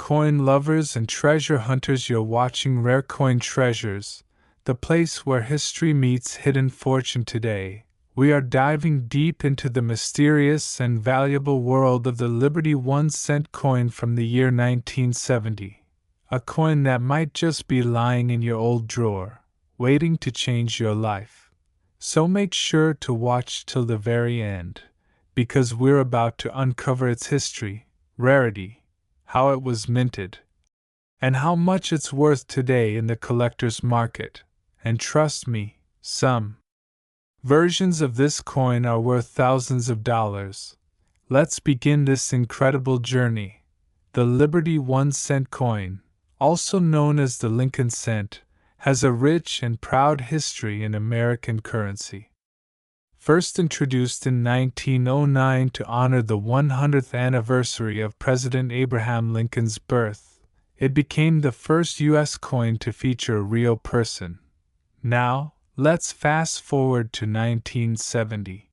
coin lovers and treasure hunters, you're watching Rare Coin Treasures, the place where history meets hidden fortune today. We are diving deep into the mysterious and valuable world of the Liberty 1-cent coin from the year 1970. A coin that might just be lying in your old drawer, waiting to change your life. So make sure to watch till the very end, because we're about to uncover its history, rarity, how it was minted, and how much it's worth today in the collector's market. And trust me, some versions of this coin are worth thousands of dollars. Let's begin this incredible journey. The Liberty 1-cent coin, also known as the Lincoln cent, has a rich and proud history in American currency. First introduced in 1909 to honor the 100th anniversary of President Abraham Lincoln's birth, it became the first U.S. coin to feature a real person. Now, let's fast forward to 1970.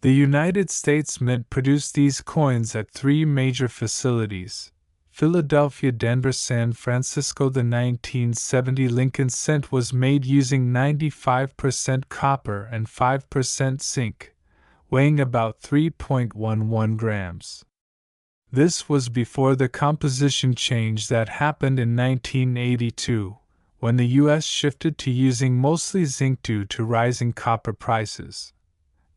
The United States Mint produced these coins at 3 major facilities: Philadelphia, Denver, San Francisco. The 1970 Lincoln cent was made using 95% copper and 5% zinc, weighing about 3.11 grams. This was before the composition change that happened in 1982, when the U.S. shifted to using mostly zinc due to rising copper prices.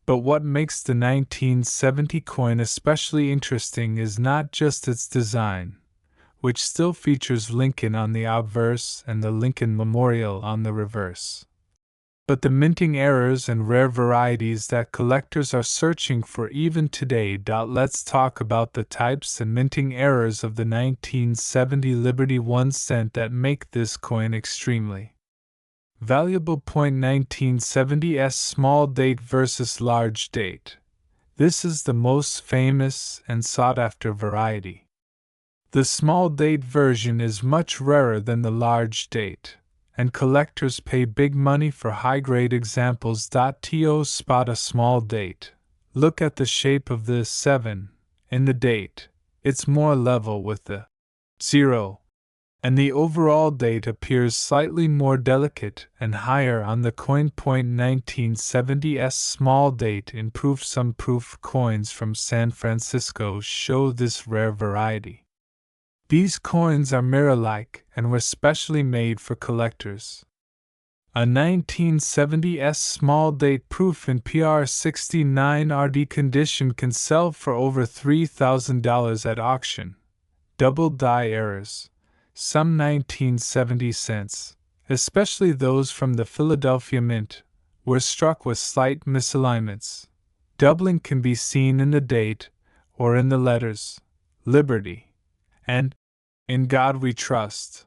But what makes the 1970 coin especially interesting is not just its design, which still features Lincoln on the obverse and the Lincoln Memorial on the reverse, but the minting errors and rare varieties that collectors are searching for even today. Let's talk about the types and minting errors of the 1970 Liberty 1-cent that make this coin extremely valuable. 1970s small date versus large date. This is the most famous and sought-after variety. The small date version is much rarer than the large date, and collectors pay big money for high-grade examples. To spot a small date, look at the shape of the 7 in the date. It's more level with the 0, and the overall date appears slightly more delicate and higher on the coin. 1970s small date in proof. Some proof coins from San Francisco show this rare variety. These coins are mirror-like and were specially made for collectors. A 1970s small date proof in PR69 RD condition can sell for over $3,000 at auction. Double die errors. Some 1970 cents, especially those from the Philadelphia Mint, were struck with slight misalignments. Doubling can be seen in the date or in the letters Liberty and In God We Trust.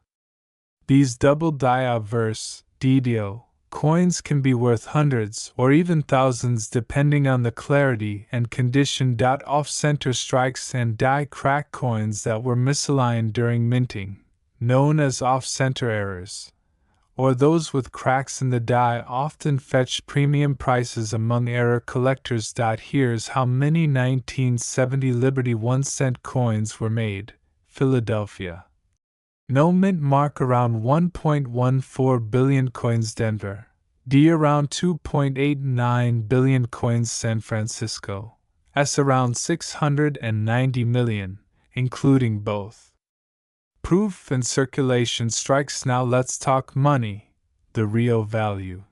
These double die obverse DDO coins can be worth hundreds or even thousands depending on the clarity and condition. Off-center strikes and die crack coins that were misaligned during minting, known as off-center errors, or those with cracks in the die, often fetch premium prices among error collectors. Here's how many 1970 Liberty 1-cent coins were made. Philadelphia. No mint mark, around 1.14 billion coins. Denver. D, around 2.89 billion coins. San Francisco. S, around 690 million, including both proof and circulation strikes. Now let's talk money, the real value.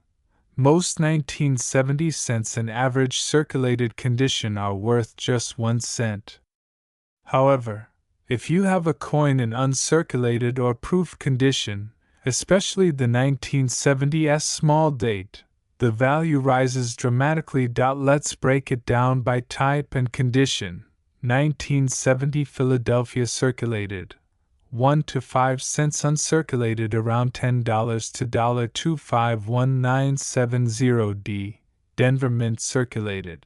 Most 1970 cents in average circulated condition are worth just 1 cent. However, if you have a coin in uncirculated or proof condition, especially the 1970s small date, the value rises dramatically. Let's break it down by type and condition. 1970 Philadelphia circulated, 1 to 5 cents. Uncirculated, around $10 to $2.51970. Denver Mint circulated,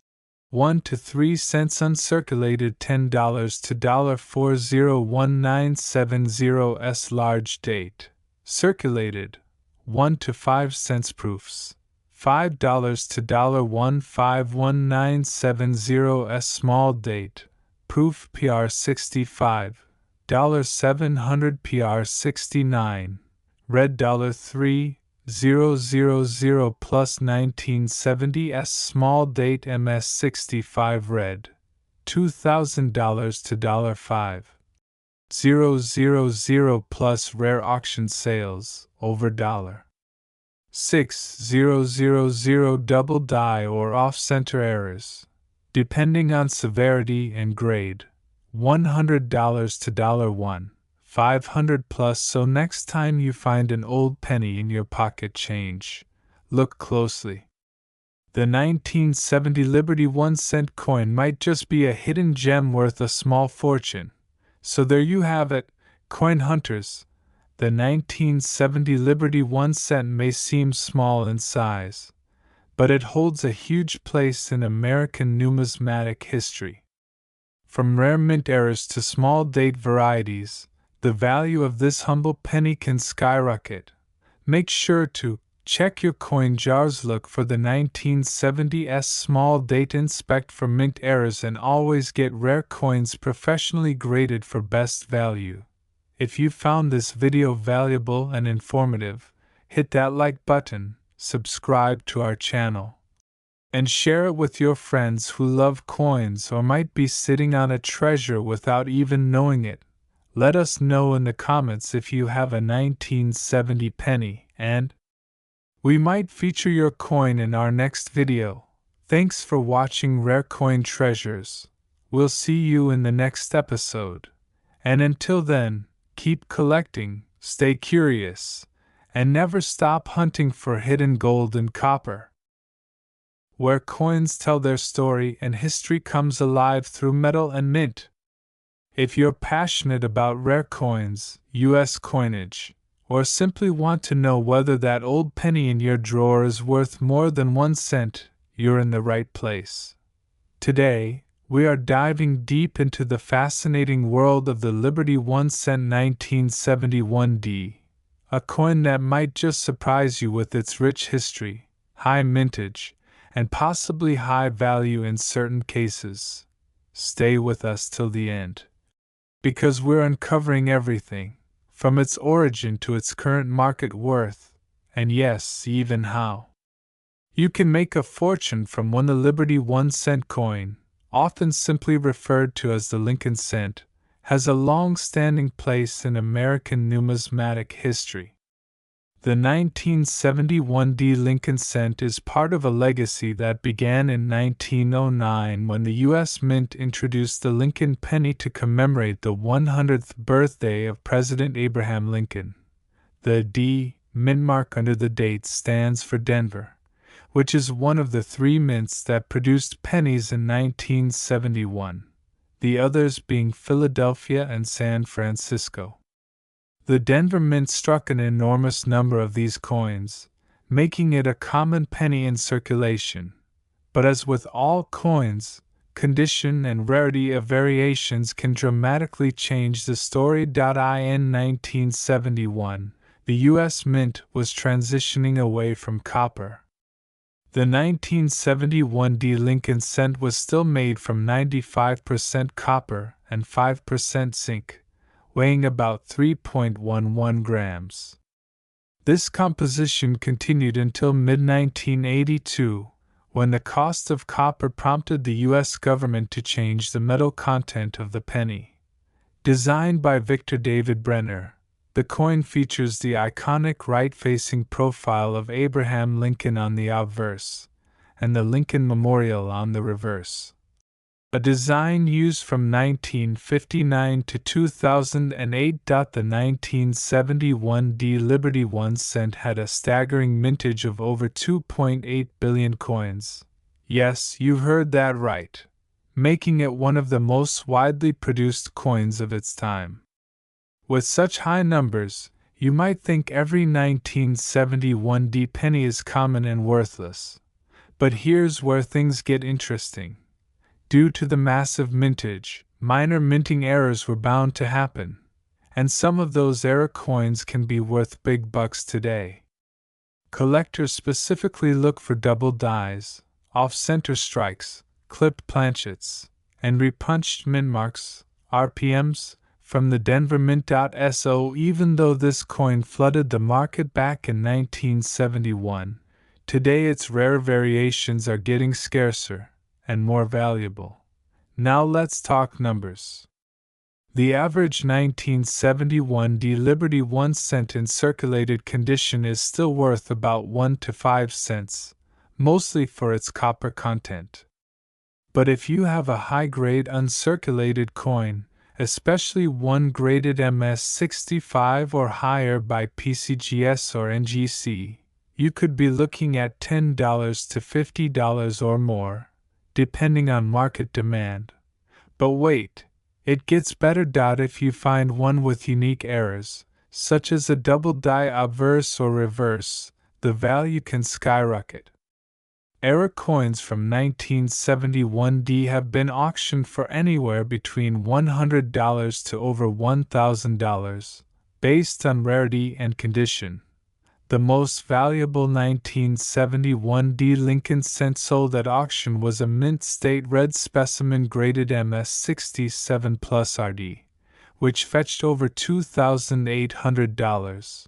1 to 3 cents. Uncirculated, $10 to $4.01970. Large date circulated, 1 to 5 cents. Proofs, $5 to $1.51970. Small date proof, PR65, $700 PR69, red $3,000 plus 1970s small date MS65 red, $2,000 to $5,000 plus rare auction sales, over $6,000 double die or off-center errors, depending on severity and grade, $100 to $1,500 plus. So next time you find an old penny in your pocket change, look closely. The 1970 Liberty 1-cent coin might just be a hidden gem worth a small fortune. So there you have it, coin hunters. The 1970 Liberty 1-cent may seem small in size, but it holds a huge place in American numismatic history. From rare mint errors to small date varieties, the value of this humble penny can skyrocket. Make sure to check your coin jars, look for the 1970s small date, inspect for mint errors, and always get rare coins professionally graded for best value. If you found this video valuable and informative, hit that like button, subscribe to our channel, and share it with your friends who love coins or might be sitting on a treasure without even knowing it. Let us know in the comments if you have a 1970 penny, and we might feature your coin in our next video. Thanks for watching Rare Coin Treasures. We'll see you in the next episode. And until then, keep collecting, stay curious, and never stop hunting for hidden gold and copper. Where coins tell their story and history comes alive through metal and mint. If you're passionate about rare coins, U.S. coinage, or simply want to know whether that old penny in your drawer is worth more than 1 cent, you're in the right place. Today, we are diving deep into the fascinating world of the Liberty 1-cent 1971D, a coin that might just surprise you with its rich history, high mintage, and possibly high value in certain cases. Stay with us till the end, because we're uncovering everything, from its origin to its current market worth, and yes, even how you can make a fortune from the Liberty 1-cent coin, often simply referred to as the Lincoln cent, has a long-standing place in American numismatic history. The 1971D Lincoln cent is part of a legacy that began in 1909 when the U.S. Mint introduced the Lincoln penny to commemorate the 100th birthday of President Abraham Lincoln. The D mint mark under the date stands for Denver, which is one of the 3 mints that produced pennies in 1971, the others being Philadelphia and San Francisco. The Denver Mint struck an enormous number of these coins, making it a common penny in circulation. But as with all coins, condition and rarity of variations can dramatically change the story. In 1971, the U.S. Mint was transitioning away from copper. The 1971D Lincoln cent was still made from 95% copper and 5% zinc, weighing about 3.11 grams. This composition continued until mid-1982, when the cost of copper prompted the U.S. government to change the metal content of the penny. Designed by Victor David Brenner, the coin features the iconic right-facing profile of Abraham Lincoln on the obverse, and the Lincoln Memorial on the reverse. A design used from 1959 to 2008. The 1971D Liberty 1-cent had a staggering mintage of over 2.8 billion coins. Yes, you heard that right, making it one of the most widely produced coins of its time. With such high numbers, you might think every 1971D penny is common and worthless. But here's where things get interesting. Due to the massive mintage, minor minting errors were bound to happen, and some of those error coins can be worth big bucks today. Collectors specifically look for double dies, off-center strikes, clipped planchets, and repunched mint marks, RPMs, from the Denver Mint.so. Even though this coin flooded the market back in 1971, today its rare variations are getting scarcer and more valuable. Now let's talk numbers. The average 1971 D Liberty 1 cent in circulated condition is still worth about 1 to 5 cents, mostly for its copper content. But if you have a high-grade uncirculated coin, especially one graded MS65 or higher by PCGS or NGC, you could be looking at $10 to $50 or more, depending on market demand. But wait, it gets better. If you find one with unique errors, such as a double die obverse or reverse, the value can skyrocket. Error coins from 1971D have been auctioned for anywhere between $100 to over $1,000, based on rarity and condition. The most valuable 1971D Lincoln cent sold at auction was a mint state red specimen graded MS67 plus RD, which fetched over $2,800.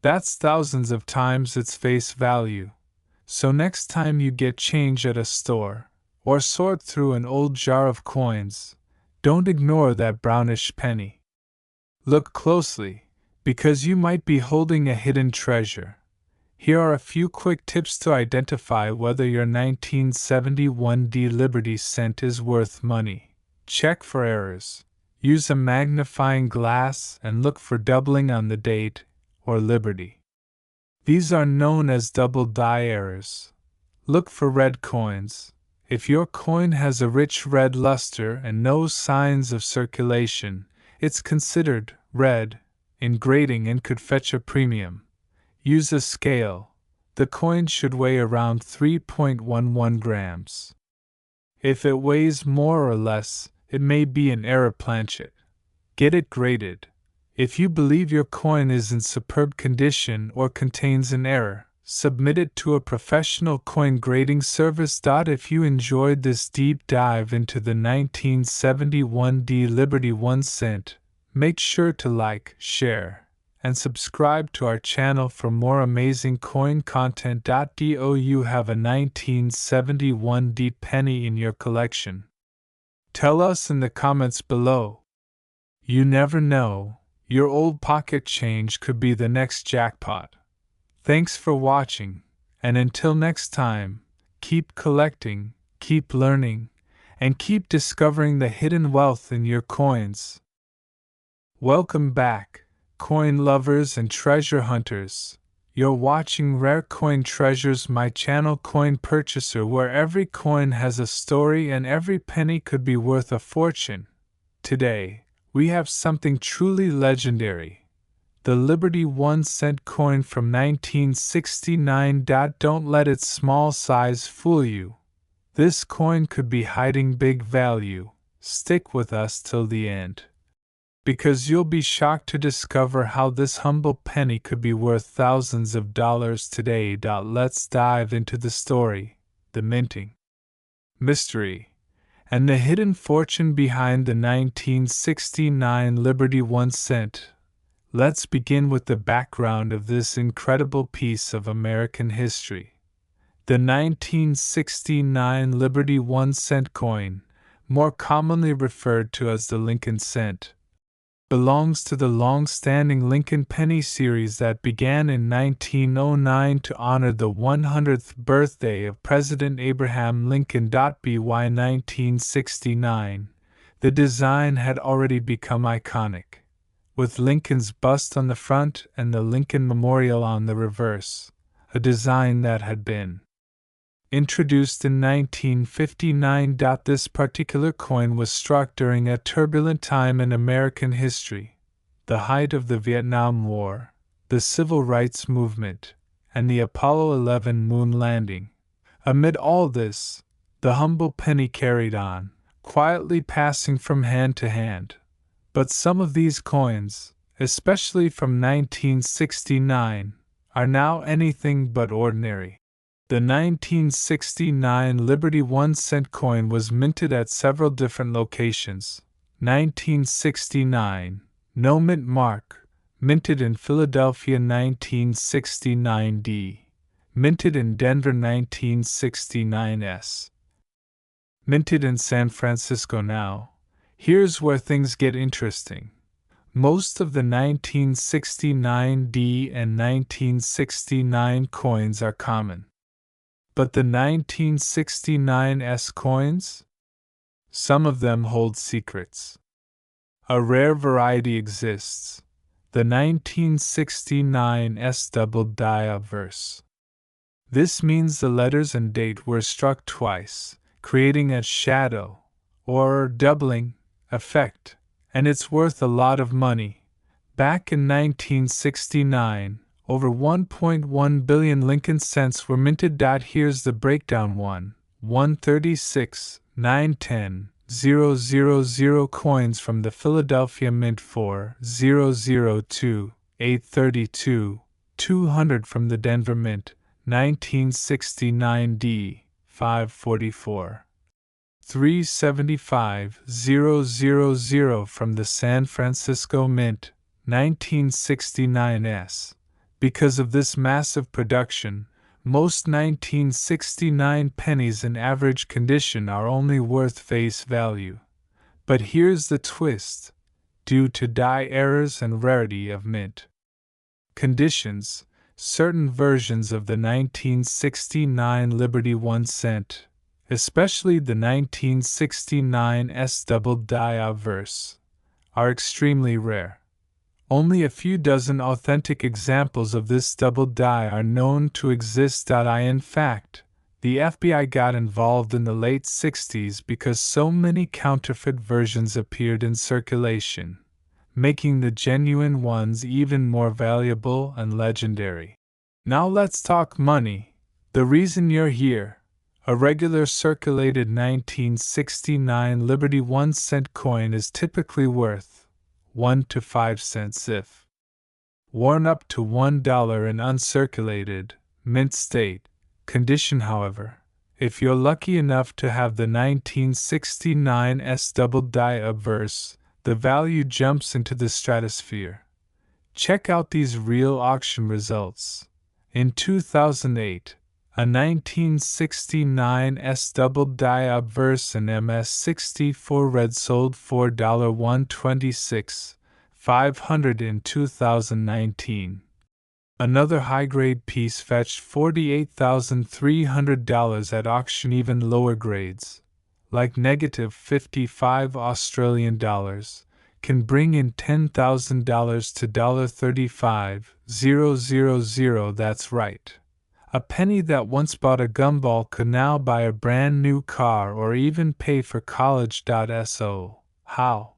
That's thousands of times its face value. So next time you get change at a store, or sort through an old jar of coins, don't ignore that brownish penny. Look closely, because you might be holding a hidden treasure. Here are a few quick tips to identify whether your 1971D Liberty cent is worth money. Check for errors. Use a magnifying glass and look for doubling on the date or Liberty. These are known as double die errors. Look for red coins. If your coin has a rich red luster and no signs of circulation, it's considered red in grading and could fetch a premium. Use a scale. The coin should weigh around 3.11 grams. If it weighs more or less, it may be an error planchet. Get it graded. If you believe your coin is in superb condition or contains an error, submit it to a professional coin grading service. If you enjoyed this deep dive into the 1971D Liberty 1 cent, make sure to like, share, and subscribe to our channel for more amazing coin content. Do you have a 1971D penny in your collection? Tell us in the comments below. You never know. Your old pocket change could be the next jackpot. Thanks for watching, and until next time, keep collecting, keep learning, and keep discovering the hidden wealth in your coins. Welcome back, coin lovers and treasure hunters. You're watching Rare Coin Treasures, my channel Coin Purchaser, where every coin has a story and every penny could be worth a fortune. Today, we have something truly legendary. The Liberty 1 cent coin from 1969. Don't let its small size fool you. This coin could be hiding big value. Stick with us till the end, because you'll be shocked to discover how this humble penny could be worth thousands of dollars today. Let's dive into the story, the minting mystery, and the hidden fortune behind the 1969 Liberty 1 cent. Let's begin with the background of this incredible piece of American history. The 1969 Liberty 1 cent coin, more commonly referred to as the Lincoln cent, belongs to the long-standing Lincoln penny series that began in 1909 to honor the 100th birthday of President Abraham Lincoln. By 1969, the design had already become iconic, with Lincoln's bust on the front and the Lincoln Memorial on the reverse, a design that had been introduced in 1959. This particular coin was struck during a turbulent time in American history, the height of the Vietnam War, the Civil Rights Movement, and the Apollo 11 moon landing. Amid all this, the humble penny carried on, quietly passing from hand to hand. But some of these coins, especially from 1969, are now anything but ordinary. The 1969 Liberty 1 cent coin was minted at several different locations, 1969, no mint mark, minted in Philadelphia 1969D, minted in Denver 1969S, minted in San Francisco now. Here's where things get interesting. Most of the 1969D and 1969 coins are common. But the 1969S coins? Some of them hold secrets. A rare variety exists, the 1969S double die obverse. This means the letters and date were struck twice, creating a shadow, or doubling, effect, and it's worth a lot of money. Back in 1969, over 1.1 billion Lincoln cents were minted. Here's the breakdown: 136, 910, 000 coins from the Philadelphia Mint, 4002, 832, 200 from the Denver Mint, 1969D, 544. 375, 000 from the San Francisco Mint, 1969S. Because of this massive production, most 1969 pennies in average condition are only worth face value. But here's the twist: due to die errors and rarity of mint conditions, certain versions of the 1969 Liberty 1 cent, especially the 1969S double die obverse, are extremely rare. Only a few dozen authentic examples of this double die are known to exist. In fact, the FBI got involved in the late 60s because so many counterfeit versions appeared in circulation, making the genuine ones even more valuable and legendary. Now let's talk money, the reason you're here. A regular circulated 1969 Liberty 1 cent coin is typically worth 1 to 5 cents if worn up to $1 in uncirculated, mint state condition. However, if you're lucky enough to have the 1969S double die obverse, the value jumps into the stratosphere. Check out these real auction results. In 2008, a 1969S double die obverse in MS64 red sold for $126,500 in 2019. Another high-grade piece fetched $48,300 at auction. Even lower grades, like negative 55 Australian dollars, can bring in $10,000 to $35,000. That's right. A penny that once bought a gumball could now buy a brand new car or even pay for college. So, how?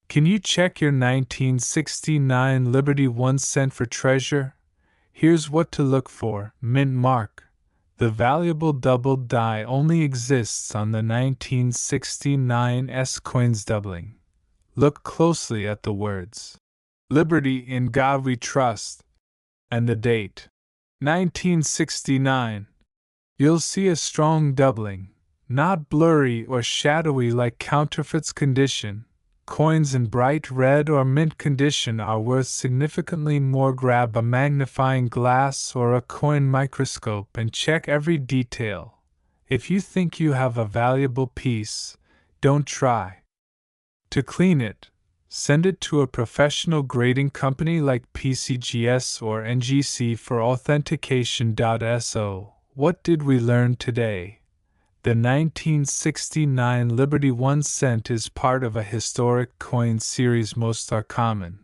Can you check your 1969 Liberty 1 cent for treasure? Here's what to look for. Mint mark. The valuable double die only exists on the 1969S coins doubling. Look closely at the words "Liberty in God We Trust" and the date 1969. You'll see a strong doubling, not blurry or shadowy like counterfeits condition. Coins in bright red or mint condition are worth significantly more. Grab a magnifying glass or a coin microscope and check every detail. If you think you have a valuable piece, don't try to clean it. Send it to a professional grading company like PCGS or NGC for authentication. So, what did we learn today? The 1969 Liberty 1 cent is part of a historic coin series. Most are common,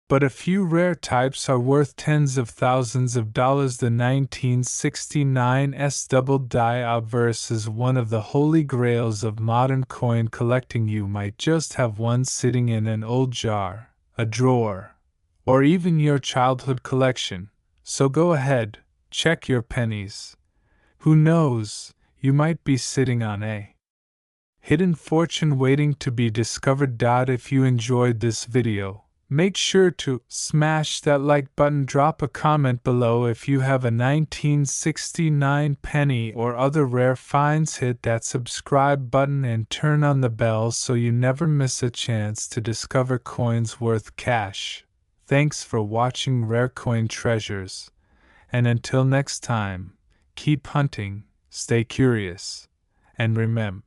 but a few rare types are worth tens of thousands of dollars. The 1969S double die obverse is one of the holy grails of modern coin collecting. You might just have one sitting in an old jar, a drawer, or even your childhood collection, so go ahead, check your pennies. Who knows, you might be sitting on a hidden fortune waiting to be discovered. If you enjoyed this video, Make sure to smash that like button, drop a comment below if you have a 1969 penny or other rare finds, hit that subscribe button and turn on the bell so you never miss a chance to discover coins worth cash. Thanks for watching Rare Coin Treasures, and until next time, keep hunting, stay curious, and remember,